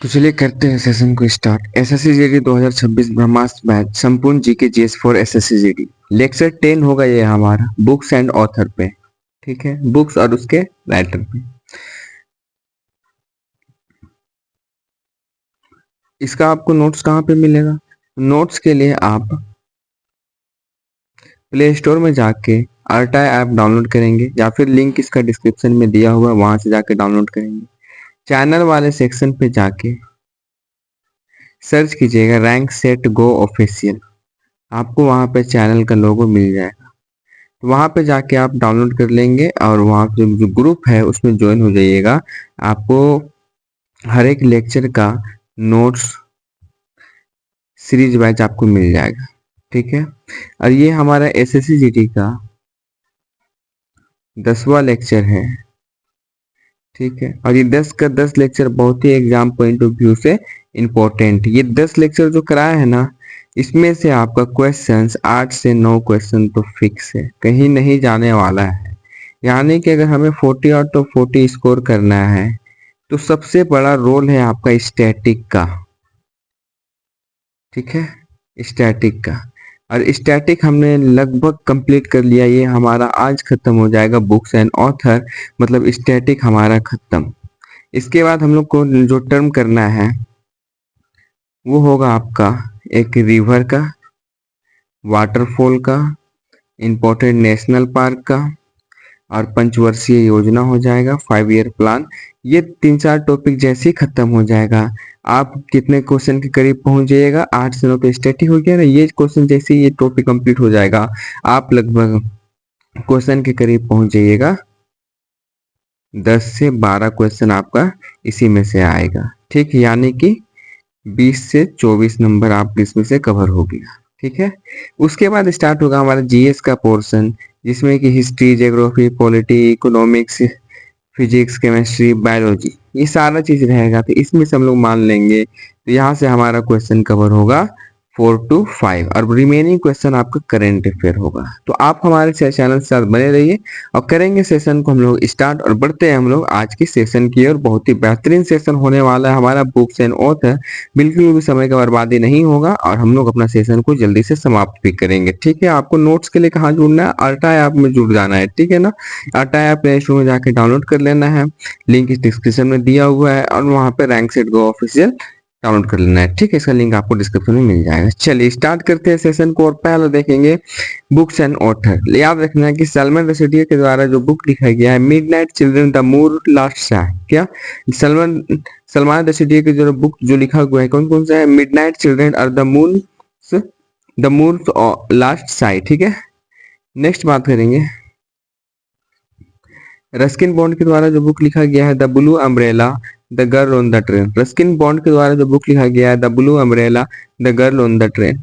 तो चलिए करते हैं सेशन को स्टार्ट। एसएससी जीडी 2026 ब्रह्मास्त्र बैच संपूर्ण GK GS for SSC GD lecture 10 होगा ये हमारा बुक्स एंड ऑथर पे। ठीक है, बुक्स और उसके राइटर पे। इसका आपको नोट्स कहाँ पे मिलेगा? नोट्स के लिए आप प्ले स्टोर में जाके आर्टा ऐप डाउनलोड करेंगे या फिर लिंक इसका डिस्क्रिप्शन में दिया हुआ है, वहां से जाके डाउनलोड करेंगे। चैनल वाले सेक्शन पे जाके सर्च कीजिएगा रैंक सेट गो ऑफिशियल, आपको वहां पे चैनल का लोगो मिल जाएगा। तो वहां पे जाके आप डाउनलोड कर लेंगे और वहां पे जो ग्रुप है उसमें ज्वाइन हो जाइएगा। आपको हर एक लेक्चर का नोट्स सीरीज वाइज आपको मिल जाएगा। ठीक है, और ये हमारा एसएससी जीडी का 10वां लेक्चर है। ठीक है, और ये 10 का 10 लेक्चर बहुत ही एग्जाम पॉइंट ऑफ व्यू से इम्पोर्टेंट। ये 10 लेक्चर जो कराया है ना, इसमें से आपका क्वेश्चंस 8 से 9 क्वेश्चन तो फिक्स है, कहीं नहीं जाने वाला है। यानी कि अगर हमें 40 आउट ऑफ 40 स्कोर करना है तो सबसे बड़ा रोल है आपका स्टैटिक का। ठीक है, स्टैटिक का। और स्टैटिक हमने लगभग कंप्लीट कर लिया, ये हमारा आज खत्म हो जाएगा बुक्स एंड ऑथर, मतलब स्टैटिक हमारा खत्म। इसके बाद हम लोग को जो टर्म करना है वो होगा आपका एक रिवर का, वाटरफॉल का, इम्पोर्टेंट नेशनल पार्क का और पंचवर्षीय योजना हो जाएगा, 5 ईयर प्लान। ये 3-4 टॉपिक जैसे ही खत्म हो जाएगा, आप कितने क्वेश्चन के करीब पहुंच जाइएगा? 8 से 9 तो स्टैटिक हो गया ना। ये क्वेश्चन जैसे ही ये टॉपिक कंप्लीट हो जाएगा, आप लगभग क्वेश्चन के करीब पहुंच जाइएगा। 10 से 12 क्वेश्चन आपका इसी में से आएगा। ठीक, यानी कि 20 से 24 नंबर आप इसमें से कवर हो गया। ठीक है, उसके बाद स्टार्ट होगा हमारा जीएस का पोर्शन, जिसमें कि history, geography, polity, economics, physics, chemistry, biology, ये सारा चीज रहेगा। तो इसमें से हम लोग मान लेंगे तो यहाँ से हमारा क्वेश्चन कवर होगा 4 to 5 और रिमेनिंग क्वेश्चन आपका करंट अफेयर होगा। तो आप हमारे चैनल के साथ बने रहिए और करेंगे सेशन को हम लोग स्टार्ट और बढ़ते हैं हम लोग आज के सेशन की ओर। बहुत ही बेहतरीन सेशन होने वाला है हमारा बुक्स एंड ऑथर, बिल्कुल भी समय का बर्बादी नहीं होगा और हम लोग अपना सेशन को जल्दी से समाप्त भी करेंगे। ठीक है, आपको नोट्स के लिए कहाँ जुड़ना है? आर्टा ऐप में जुड़ जाना है। ठीक है ना, आर्टा ऐप प्ले स्टोर में जाके डाउनलोड कर लेना है, लिंक इस डिस्क्रिप्शन में दिया हुआ है और वहां पे rank set go official download कर लेना है। ठीक है, इसका लिंक आपको डिस्क्रिप्शन में मिल जाएगा। चलिए स्टार्ट करते हैं सेशन को और पहले देखेंगे बुक्स एंड ऑथर। याद रखना है कि सलमान रशीदी के द्वारा जो बुक लिखा गया है midnight children the moor last sigh, क्या सलमान रशीदी के जो बुक जो लिखा हुआ है कौन कौन सा है? मिडनाइट चिल्ड्रन और द मूर लास्ट साइड। ठीक है, नेक्स्ट बात करेंगे रस्किन बॉन्ड के द्वारा जो बुक लिखा गया है the blue umbrella the girl on the train. Ruskin bond के द्वारा जो बुक लिखा गया है the blue umbrella the girl on the train.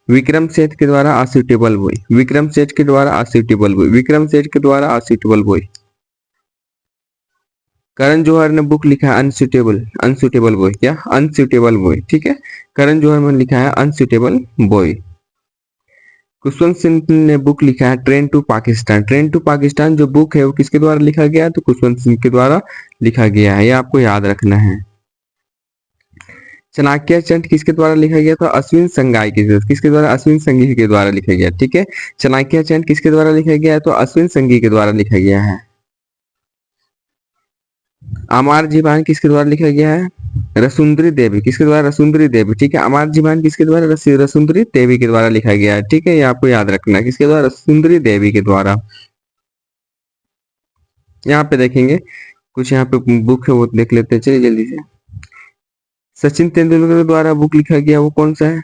Vikram Seth के द्वारा आ सूटेबल बॉय, विक्रम सेठ के द्वारा आ सूटेबल बॉय, विक्रम सेठ के द्वारा आ सूटेबल बॉय। करण जौहर ने बुक लिखा है अनसुटेबल, अनसुटेबल बॉय, क्या? Unsuitable boy. ठीक है, करण जौहर ने लिखा है अनसुटेबल बॉय। खुशवंत सिंह ने बुक लिखा है train to Pakistan. Train to Pakistan जो बुक है वो किसके द्वारा लिखा गया है? तो खुशवंत सिंह के द्वारा लिखा गया है, ये आपको याद रखना है। चाणक्य चंद किसके द्वारा लिखा गया था? अश्विन संघाई के द्वारा। किसके द्वारा? अश्विन संघी के द्वारा लिखा गया। ठीक है, चाणक्य चंद किसके द्वारा लिखा गया है? तो अश्विन संघी के द्वारा लिखा गया है। अमर जीवन किसके द्वारा लिखा गया है? रसुंदरी देवी। किसके द्वारा? रसुंदरी देवी। ठीक है, अमर जीवन किसके द्वारा? रसुंदरी देवी के द्वारा लिखा गया है। ठीक है, ये आपको याद रखना है, किसके द्वारा? रसुंदरी देवी के द्वारा। यहाँ पे देखेंगे कुछ यहाँ पे बुक है वो देख लेते हैं, चलिए जल्दी से। सचिन तेंदुलकर द्वारा बुक लिखा गया वो कौन सा है?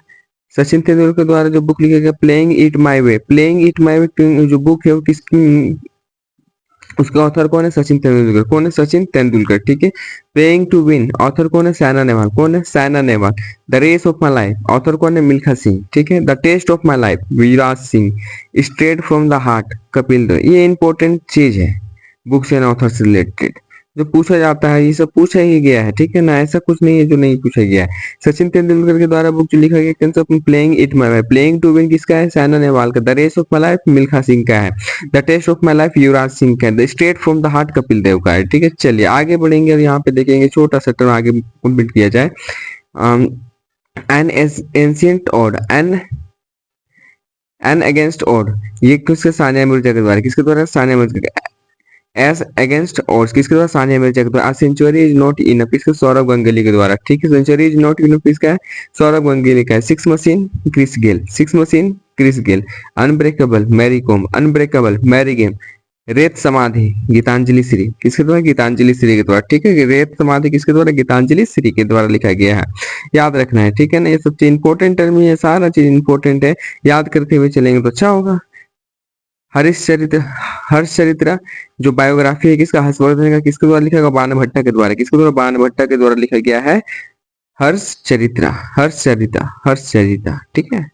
सचिन तेंदुलकर द्वारा जो बुक लिखा गया playing it my way. Playing it my way जो बुक है वो किसकी, उसका ऑथर कौन है? सचिन तेंदुलकर। कौन है? सचिन तेंदुलकर। ठीक है, प्लेइंग टू विन ऑथर कौन है? साइना नेहवाल। कौन है? Saina Nehwal. The race of my life author कौन है? मिल्खा सिंह। ठीक है, the test of my life Viraj Singh. Straight from the heart Kapil Dev. ये इंपॉर्टेंट चीज है बुक्स एंड ऑथर से रिलेटेड। जो पूछा जाता है ये सब पूछा ही गया है, ठीक है ना, ऐसा कुछ नहीं है जो नहीं पूछा गया है। सचिन तेंदुलकर के द्वारा बुक जो लिखा गया can of playing it my life, playing to win किसका है, साइना नेहवाल का। The race of my life Milkha Singh का है। The test of my life Yuvraj Singh का है। The straight from the heart Kapil Dev का है, ठीक है। चलिए आगे बढ़ेंगे और यहाँ पे देखेंगे छोटा सा टर्म आगे कंप्लीट किया जाए। An ancient odd, an against odd, ये किसके, सानिया मिर्जा के द्वारा, किसके द्वारा, Sania Mirza. Ace against odds किसके द्वारा, सानिया मिर्जा के द्वारा। सेंचुरी इज नॉट इनफ किसके, सौरभ गंगुली के द्वारा, ठीक है। सेंचुरी इज नॉट इनफ किसका है, सौरभ गंगुली का है। Six machine Chris Gayle, six machine Chris Gayle. Unbreakable Mary Kom, unbreakable Mary game. Ret Samadhi Geetanjali Shri किसके द्वारा, गीतांजलि श्री के द्वारा, ठीक है। रेत समाधि किसके द्वारा, गीतांजलि श्री के द्वारा लिखा गया है, याद रखना है, ठीक है ना। ये सब चीज इंपॉर्टेंट टर्म ही है, सारा चीज इंपॉर्टेंट है, याद करते हुए चलेंगे तो अच्छा होगा। हरीश चरित्र, हर्ष चरित्र जो बायोग्राफी है किसका, हर्षवर्धन का, किसके द्वारा लिखा गया, बाणभट्टा के द्वारा, किसके द्वारा, बाणभट्टा के द्वारा लिखा गया है हर्ष चरित्र, हर्ष चरित्र, हर्ष चरित्र, ठीक है।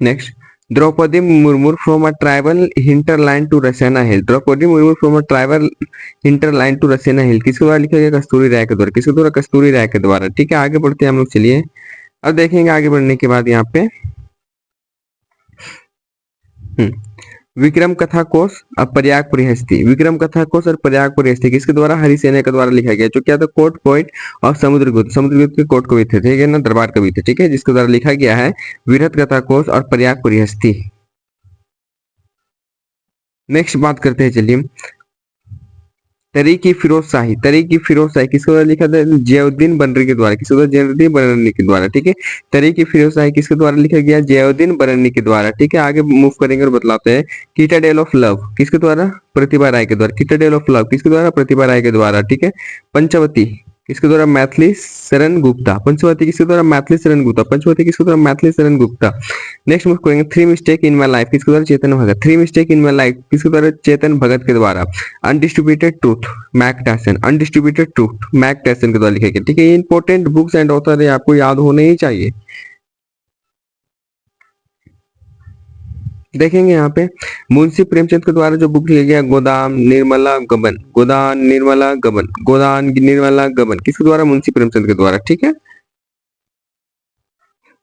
Next, Draupadi Murmu from a tribal hinterland to Raisina hill, Draupadi Murmu from a tribal hinterland to Raisina hill किसके द्वारा लिखा गया, कस्तूरी राय के द्वारा, किसके द्वारा, कस्तूरी राय के द्वारा, ठीक है। आगे बढ़ते हैं हम लोग, चलिए अब देखेंगे आगे बढ़ने के बाद यहाँ पे विक्रम कथा कोश और प्रयाग परिहस्ती, विक्रम कथा कोश और प्रयाग परिहस्ती किसके द्वारा, हरिसेना के द्वारा लिखा गया, जो क्या था, कोर्ट पोइट और समुद्रगुप्त, समुद्रगुप्त के कोर्ट कवि थे, ठीक है ना, दरबार कवि थे, ठीक है, जिसके द्वारा लिखा गया है विरत कथा कोश और प्रयाग परिहस्ती। नेक्स्ट बात करते हैं, चलिए तरीकी फिरोज शाही, तरीकी फिरोज शाही किसके द्वारा लिखा था, जियाउद्दीन बनरी के द्वारा, किसके द्वारा, जियाउद्दीन बनरी के द्वारा, ठीक है। तरीकी फिरोज शाही किसके द्वारा लिखा गया, जियाउद्दीन बनरी के द्वारा, ठीक है। आगे मूव करेंगे और बतलाते हैं कीटाडेल ऑफ लव किसके द्वारा, प्रतिभा राय के द्वारा, कीटाडेल ऑफ लव किसके द्वारा, प्रतिभा राय के द्वारा, ठीक है। पंचवती किसके द्वारा, मैथिली शरण गुप्ता, पंचवती किसके द्वारा, मैथिली शरण गुप्ता, पंचवती किसके द्वारा, मैथिली शरण गुप्ता। नेक्स्ट मूव करेंगे, three mistake in my life किसके द्वारा, Chetan Bhagat, three mistake in my life किसके द्वारा, चेतन भगत के द्वारा। Undistributed truth Mac Tyson, undistributed truth Mac Tyson के द्वारा लिखा गया, ठीक है। ये इंपॉर्टेंट बुक्स एंड ऑथर है, आपको याद होने ही चाहिए। देखेंगे यहाँ पे मुंशी प्रेमचंद के द्वारा जो बुक लिखा गया, गोदान निर्मला गबन, गोदान निर्मला गबन, गोदान निर्मला गबन किसके द्वारा, मुंशी प्रेमचंद के द्वारा, ठीक है।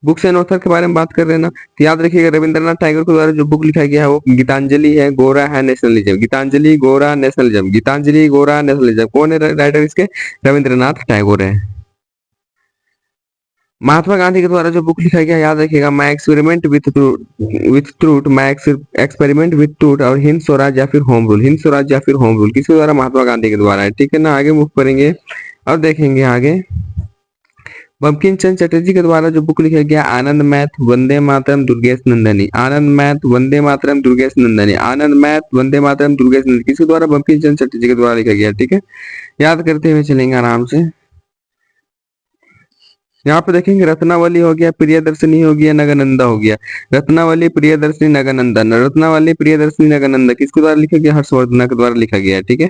बुक्स एंड ऑथर के बारे में बात कर रहे हैं ना, तो याद रखिएगा रविंद्रनाथ टैगोर के द्वारा जो बुक लिखा गया है वो गीतांजलि है, गोरा है नेशनलिज्म, गीतांजलि गोरा नेशनलिज्म, गीतांजलि गोरा नेशनलिज्म, कौन है राइटर इसके, रविंद्रनाथ टैगोर है। महात्मा गांधी के द्वारा जो बुक लिखा गया, याद रखिएगा my experiment with truth, my experiment with truth और हिंद स्वराज या फिर होम रूल, हिंद स्वराज या फिर होम रूल किसके द्वारा, महात्मा गांधी के द्वारा है, ठीक है ना। आगे मूव करेंगे और देखेंगे आगे बंकिम चंद्र चटर्जी के द्वारा जो बुक लिखा गया, आनंद मैथ वंदे मातरम दुर्गेश नंदनी, आनंद मैथ वंदे मातरम दुर्गेश नंदनी, आनंद मैथ वंदे मातरम दुर्गेश नंदनी किसके द्वारा, बंकिम चंद्र चटर्जी के द्वारा लिखा गया, ठीक है। याद करते हुए चलेंगे आराम से। यहाँ पे देखेंगे रत्नावली हो गया, प्रियदर्शनी हो गया, नगानंदा हो गया। रत्नावली, प्रियदर्शनी, नगानंदा, रत्नावली, प्रियदर्शनी, नगानंदा किसके द्वारा लिखा गया, हर्षवर्धन के द्वारा लिखा गया है, ठीक है।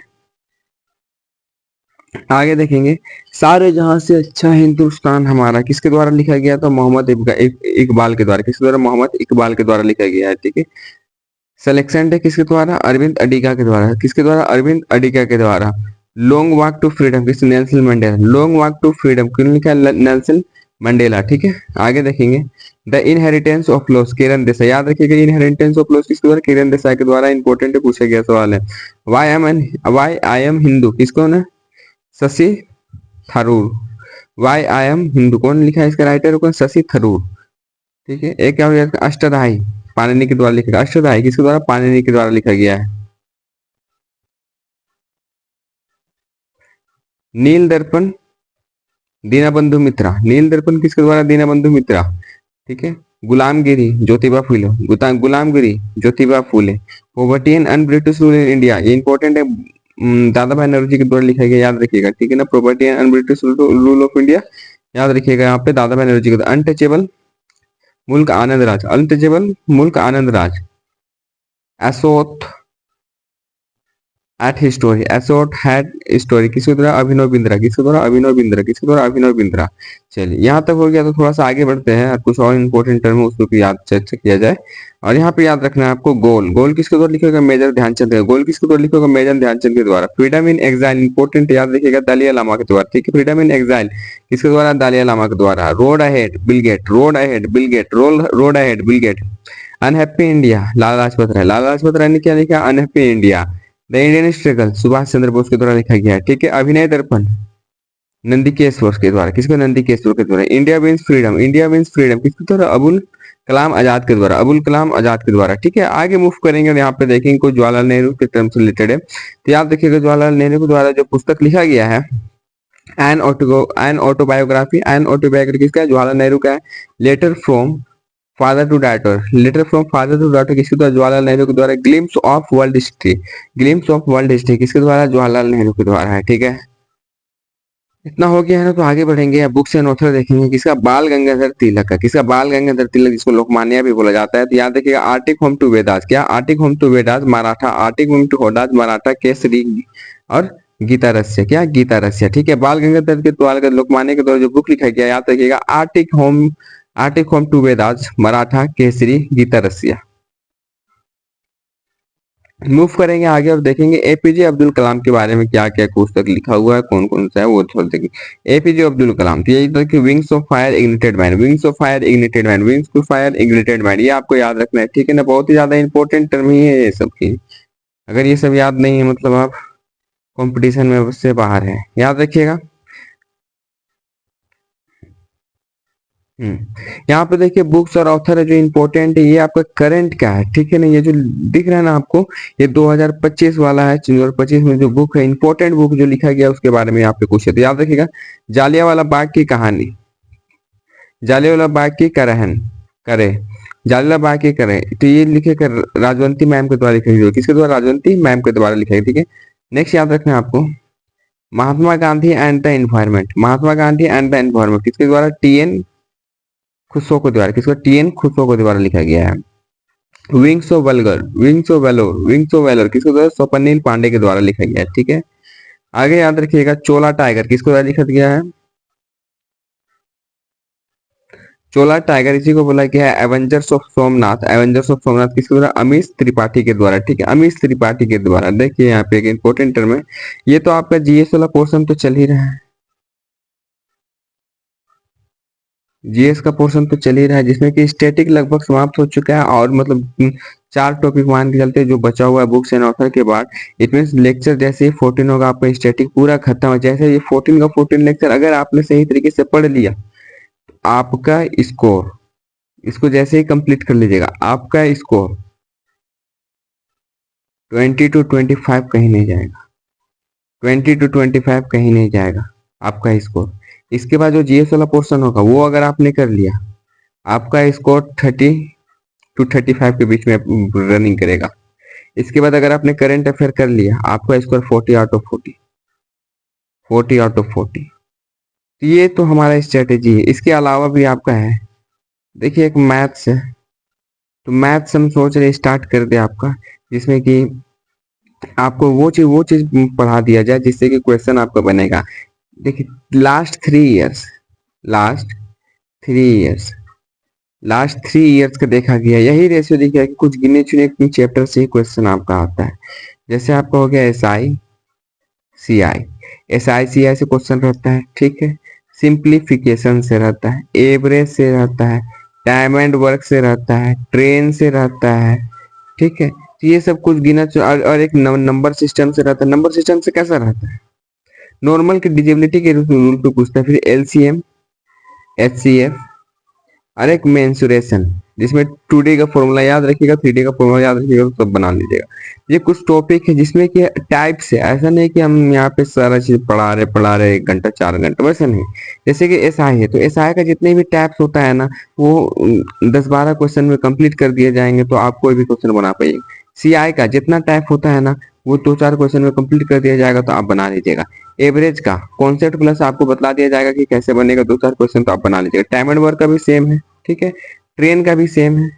आगे देखेंगे सारे जहां से अच्छा हिंदुस्तान हमारा किसके द्वारा लिखा गया, तो मोहम्मद इकबाल के द्वारा, किसके द्वारा, मोहम्मद इकबाल के द्वारा लिखा गया है, ठीक है। सिलेक्शन है किसके द्वारा, अरविंद अडिगा के द्वारा, किसके द्वारा, अरविंद अडिगा के द्वारा। लॉन्ग वॉक टू फ्रीडम किस, Nelson Mandela, long walk to freedom क्यों लिखा है, नेल्सन मंडेला, ठीक है। आगे देखेंगे the inheritance of loss, Kiran Desai, याद रखिएगा इनहेरिटेंस ऑफ लॉस किसके द्वारा, किरण देसाई के द्वारा, इंपॉर्टेंट है, पूछा गया सवाल है। वाई आई एम हिंदू किसको ना, Shashi Tharoor, why I am Hindu कौन लिखा है, इसका राइटर कौन, शशि थरूर, ठीक है। एक क्या हो गया, अष्टधाई पाणिनि के द्वारा लिखा गया, अष्टधाई किसके द्वारा, पाणिनि के द्वारा लिखा गया है। नील दर्पण दीनबंधु मित्रा, नील दर्पण किसके द्वारा, दीनबंधु मित्रा, ठीक है। गुलामगिरी Jyotiba Phule, Gulamgiri Jyotiba Phule. Poverty and unbritish rule in India, ये इंपॉर्टेंट है, दादा भाई नौरोजी के द्वारा लिखा गया, याद रखिएगा, ठीक है ना। Property and unbritish rule of India, याद रखिएगा यहाँ पे दादा भाई नौरोजी के द्वारा। अनटचेबल मुल्क आनंद राज, अनटचेबल मुल्क Anand Raj. एसोथ eight history, एसोट had story, किसके द्वारा? अभिनव बिंद्रा, किसके द्वारा? अभिनव बिंद्रा, किसके द्वारा? अभिनव बिंद्रा। चलिए यहाँ तक हो गया, तो थोड़ा सा आगे बढ़ते हैं, कुछ और इंपॉर्टेंट टर्म है उसको भी याद चर्चा किया जाए। और यहाँ पे याद रखना है आपको, गोल, गोल किसके द्वारा लिखा होगा? मेजर ध्यानचंद का। गोल किसके द्वारा लिखा होगा? मेजर ध्यानचंद के द्वारा। फ्रीडम इन एग्जाइल, इंपॉर्टेंट याद रखिएगा, दलिया लामा के द्वारा, ठीक है। फ्रीडम इन एग्जाइल किसके द्वारा? दलिया लामा के द्वारा। Road ahead, Bill gate, road ahead, Bill gate, road ahead, Bill gate. Unhappy India, Lala Lajpat Rai, Lala Lajpat Rai ने क्या लिखा? Unhappy India. The Indian struggle, Subhash Chandra Bose के द्वारा लिखा गया है, ठीक है। अभिनय दर्पण, नंदीकेश बोस के द्वारा, किसको? नंदीकेश बोस के द्वारा। India means freedom, India means freedom किसके द्वारा? अबुल कलाम आजाद के द्वारा, अबुल कलाम आजाद के द्वारा, ठीक है। आगे मूव करेंगे और यहाँ पे देखेंगे कुछ जवाहरलाल नेहरू के टर्म से रिलेटेड है, तो याद रखिएगा जवाहरलाल नेहरू के द्वारा जो पुस्तक लिखा गया है, एन ऑटोबायोग्राफी, एन ऑटोबायोग्राफी किसका है? जवाहरलाल नेहरू का है। Letter from father to daughter, letter from father to daughter किसके द्वारा? जवाहरलाल नेहरू के द्वारा। Glimpses of world history, glimpses of world history किसके द्वारा? जवाहरलाल नेहरू के द्वारा है, ठीक है। इतना हो गया है ना, तो आगे बढ़ेंगे। अब बुक्स एंड ऑथर देखेंगे, किसका? बाल गंगाधर तिलक का, किसका? बाल गंगाधर तिलक, जिसको लोकमान्य भी बोला जाता है। तो याद रखिएगा, आर्टिक होम टू वेदास, क्या? Arctic home to Vedas Maratha, Arctic home to होडास मराठा केसरी, और गीता रस्य, क्या? गीता रस्य, ठीक है। बाल गंगाधर के द्वारा, लोकमान्य के द्वारा जो बुक लिखा गया, याद रखिएगा, arctic home to Vedas Maratha Kesari Geeta रसिया। मूव करेंगे आगे और देखेंगे एपीजे अब्दुल कलाम के बारे में क्या क्या पुस्तक लिखा हुआ है, कौन कौन सा है वो थोड़ा देखेंगे। एपीजे अब्दुल कलाम, तो यही देखिए, wings of fire ignited man, wings of fire ignited man, wings of fire ignited man, ये आपको याद रखना है, ठीक है ना। बहुत ही ज्यादा इंपॉर्टेंट टर्म ही है ये सब की, अगर ये सब याद नहीं है मतलब आप कंपटीशन में उससे बाहर है, याद रखिएगा। यहाँ पे देखिए बुक्स और ऑथर है जो इम्पोर्टेंट है, ये आपका करंट का है, ठीक है ना। ये जो दिख रहा है ना आपको, ये 2025 वाला है। 2025 में जो बुक है, इंपॉर्टेंट बुक जो लिखा गया उसके बारे में यहाँ पे कुछ है, तो याद रखिएगा। जालियांवाला बाग की कहानी, जालियांवाला बाग की करहन करे, जालियांवाला बाग की करे, तो ये लिखे कर राजवंती मैम के द्वारा लिखा गया, किसके द्वारा? राजवंती मैम के द्वारा लिखा गया, ठीक है। नेक्स्ट याद रखना है आपको, Mahatma Gandhi and the environment, Mahatma Gandhi and the environment किसके द्वारा? टीएन खुशो के द्वारा, किसका? टीएन खुशो के द्वारा लिखा गया है। Wings of vulgar, wings of valour, wings of valour किसके द्वारा? स्वप्निल पांडे के द्वारा लिखा गया है, ठीक है। आगे याद रखिएगा, चोला टाइगर किसके द्वारा लिखा गया है? चोला टाइगर इसी को बोला गया है Avengers of Somnath, Avengers of Somnath किसके द्वारा? अमीश त्रिपाठी के द्वारा, ठीक है। अमीश त्रिपाठी के द्वारा। देखिए यहाँ पे एक इंपॉर्टेंट टर्म है, ये तो आपका जीएस वाला पोर्शन तो चल ही रहा है, जीएस का पोर्शन तो चल ही रहा है, जिसमें कि स्टैटिक लगभग समाप्त हो चुका है, और मतलब 4 टॉपिक मान के चलते जो बचा हुआ है बुक्स एंड ऑथर के बाद। इट मीन लेक्चर जैसे ही 14 होगा आपका स्टैटिक पूरा खत्म हो, जैसे ये 14 का 14 लेक्चर अगर आपने सही तरीके से पढ़ लिया, आपका स्कोर, इसको जैसे ही कंप्लीट कर लीजिएगा, आपका स्कोर 20 to 25 कहीं नहीं जाएगा, 20 to 25 कहीं नहीं जाएगा आपका स्कोर। इसके बाद जो जीएस वाला पोर्शन होगा वो अगर आपने कर लिया, आपका स्कोर 30 to 35 के बीच में रनिंग करेगा। इसके बाद अगर आपने करंट अफेयर कर लिया, आपका score 40 out of 40, 40 out of 40। तो ये तो हमारा स्ट्रेटेजी है। इसके अलावा भी आपका है, देखिए एक मैथ्स है, तो मैथ्स हम सोच रहे स्टार्ट कर दे आपका, जिसमें कि आपको वो चीज पढ़ा दिया जाए जिससे कि क्वेश्चन आपका बनेगा। देखिए last three years last 3 years का देखा गया, यही रेशियो दिखा है कि कुछ गिने चुने चैप्टर से ही क्वेश्चन आपका आता है। जैसे आपका हो गया एस आई सी आई से क्वेश्चन रहता है, ठीक है। सिंप्लीफिकेशन से रहता है, एवरेज से रहता है, टाइम एंड वर्क से रहता है, ट्रेन से रहता है, ठीक है। तो ये सब कुछ और एक नंबर सिस्टम से रहता है। नंबर सिस्टम से कैसा रहता है? नॉर्मल की डिजेबिलिटी के रूल पे पूछता है, फिर एलसीएम, एचसीएफ, और एक मेंसुरेशन, जिसमें 2D का फॉर्मूला याद रखिएगा, 3D का फॉर्मूला याद रखिएगा, तो सब बना लीजिएगा। ये कुछ टॉपिक है जिसमें कि टाइप से, ऐसा नहीं कि हम यहाँ पे सारा चीज पढ़ा रहे 1 घंटा 4 घंटा, वैसा नहीं। जैसे कि एसआई है, तो एसआई का जितने भी टाइप्स होता है ना, वो 10-12 क्वेश्चन में कंप्लीट कर दिए जाएंगे, तो आप कोई भी क्वेश्चन बना पाइएगा। सीआई का जितना टाइप होता है ना, वो 2-4 क्वेश्चन में कंप्लीट कर दिया जाएगा, तो आप बना लीजिएगा। एवरेज का कॉन्सेप्ट प्लस आपको बता दिया जाएगा कि कैसे बनेगा, 2-4 क्वेश्चन तो आप बना लीजिएगा। टाइम एंड वर्क का भी सेम है, ठीक है। ट्रेन का भी सेम है।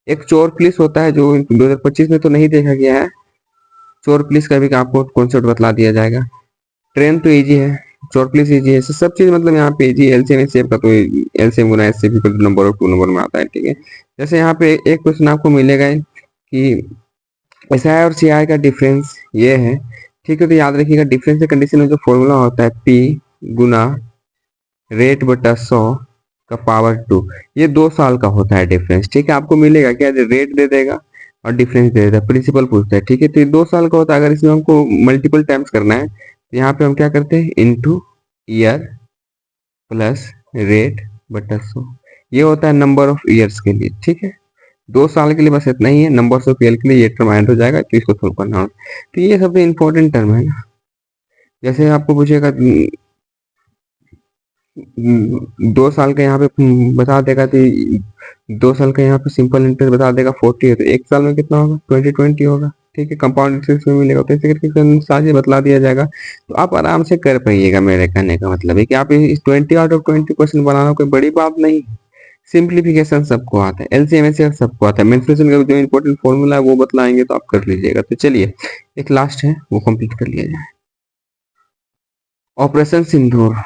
एक चोर पुलिस होता है जो 2025 में तो नहीं देखा गया है, चोर पुलिस का भी आपको कॉन्सेप्ट बतला दिया जाएगा। ट्रेन तो इजी है, चोर पुलिस इजी है, सब चीज मतलब यहाँ पे इजी। एलसीएम एचसीएफ का तो एलसीएम गुना एचसीएफ इक्वल टू नंबर और 2 नंबर में आता है, ठीक है। जैसे यहाँ पे एक क्वेश्चन आपको मिलेगा कि एसआई और सीआई का डिफरेंस ये है, ठीक है। तो याद रखिएगा डिफरेंस कंडीशन में जो फॉर्मूला होता है पी गुना रेट बटा 100 का पावर 2, ये 2 साल का होता है डिफरेंस, ठीक है। आपको मिलेगा क्या, रेट दे देगा और डिफरेंस दे देगा, प्रिंसिपल पूछता है, ठीक है। तो ये 2 साल का होता है। अगर इसमें हमको मल्टीपल टाइम्स करना है तो यहाँ पे हम क्या करते हैं, इनटू ईयर प्लस रेट बटा 100, ये होता है नंबर ऑफ ईयर्स के लिए, ठीक है। 2 साल के लिए बस इतना ही है, नंबर ऑफ ईयर के लिए ये टर्म ऐड हो जाएगा, तो इसको सोल्व करना होगा। तो ये सबसे इंपॉर्टेंट टर्म है ना। जैसे आपको पूछेगा 2 साल का यहाँ पे बता देगा, तो 2 साल का यहाँ पे सिंपल इंटरेस्ट बता देगा 40 है, तो 1 साल में कितना होगा, 20 होगा, ठीक है। कंपाउंड इंटरेस्ट में मिलेगा, तो इसी करके साथ ही बतला दिया जाएगा। तो आप आराम से कर पाइएगा। मेरे कहने का मतलब है कि आप इस 20 आउट ऑफ 20 क्वेश्चन बनाना कोई बड़ी बात नहीं। सिंप्लीफिकेशन सबको आता है, एलसीएम एचसीएफ सबको आता है, मेंसुरेशन का जो इंपॉर्टेंट फॉर्मूला है वो बतलाएंगे तो आप कर लीजिएगा। तो चलिए एक लास्ट है वो कंप्लीट कर लिया जाए। Operation Sindoor.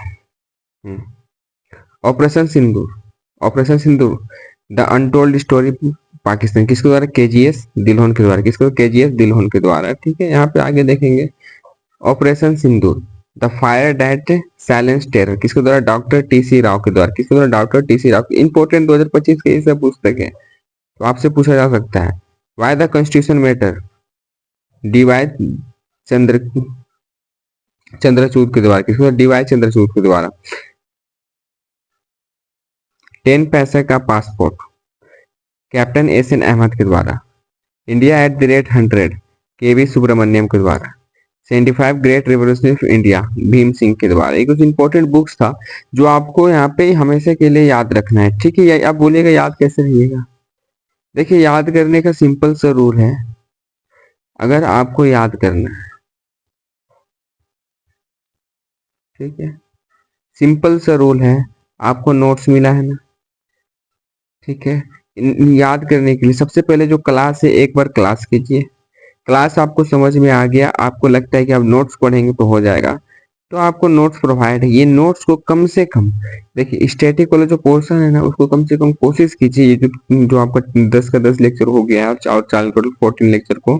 Operation Sindoor, operation Sindoor the untold story Pakistan, किसके द्वारा, केजीएस दिलहोन के द्वारा, किसके, केजीएस दिलहोन के द्वारा, ठीक है। यहाँ पे आगे देखेंगे operation Sindoor the fire that silence terror, किसके द्वारा, डॉक्टर टीसी राव के द्वारा, किसके द्वारा, डॉक्टर टीसी राव। इंपोर्टेंट 2025 के ये सब पुस्तक है, तो आपसे पूछा जा सकता है। Why the constitution matter, D Y Chandra Chandrachud के द्वारा, किसके द्वारा, डीवाई चंद्रचूड के द्वारा। 10 पैसे का passport, captain S N Ahmed के द्वारा। इंडिया एट द रेट 100, के वी सुब्रमण्यम के द्वारा। 75 great revolution of India, Bhim Singh के द्वारा। ये कुछ इंपॉर्टेंट बुक्स था जो आपको यहाँ पे हमेशा के लिए याद रखना है, ठीक है। आप बोलिएगा याद कैसे रहिएगा। देखिए याद करने का सिंपल सा रूल है, अगर आपको याद करना है, ठीक है, सिंपल सा रूल है। आपको नोट्स मिला है ना, ठीक है। याद करने के लिए सबसे पहले जो क्लास है एक बार क्लास कीजिए। क्लास आपको समझ में आ गया, आपको लगता है कि आप नोट्स पढ़ेंगे तो हो जाएगा, तो आपको नोट्स प्रोवाइड है। ये नोट्स को कम से कम, देखिए स्टैटिक वाला जो पोर्शन है ना उसको कम से कम कोशिश कीजिए, ये जो आपका 10 का 10 लेक्चर हो गया है और 4 टोटल 14 लेक्चर को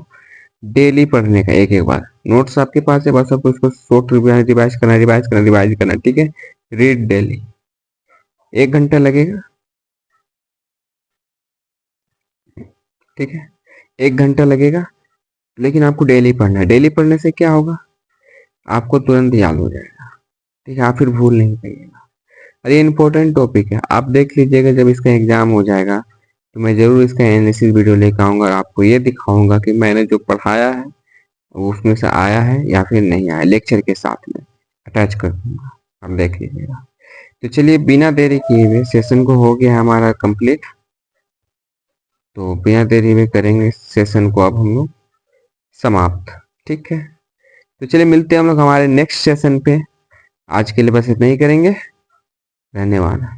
डेली पढ़ने का एक एक बार। नोट्स आपके पास है, बस आपको इसको शॉर्ट रिवाइज करना, ठीक है। रीड डेली, 1 घंटा लगेगा, ठीक है, 1 घंटा लगेगा। लेकिन आपको डेली पढ़ना है। डेली पढ़ने से क्या होगा, आपको तुरंत याद हो जाएगा, ठीक है। आप फिर भूल नहीं पाइएगा। अरे इंपॉर्टेंट टॉपिक है, आप देख लीजिएगा जब इसका एग्जाम हो जाएगा तो मैं जरूर इसका एनालिसिस वीडियो लेकर आऊंगा और आपको ये दिखाऊंगा कि मैंने जो पढ़ाया है वो उसमें से आया है या फिर नहीं आया, लेक्चर के साथ में अटैच कर दूंगा, आप देख लीजिएगा। तो चलिए बिना देरी किए हुए, सेशन को हो गया हमारा कंप्लीट, तो बिना देरी में करेंगे सेशन को अब हम लोग समाप्त, ठीक है। तो चलिए मिलते हैं हम लोग हमारे नेक्स्ट सेशन पे। आज के लिए बस इतना ही करेंगे, धन्यवाद।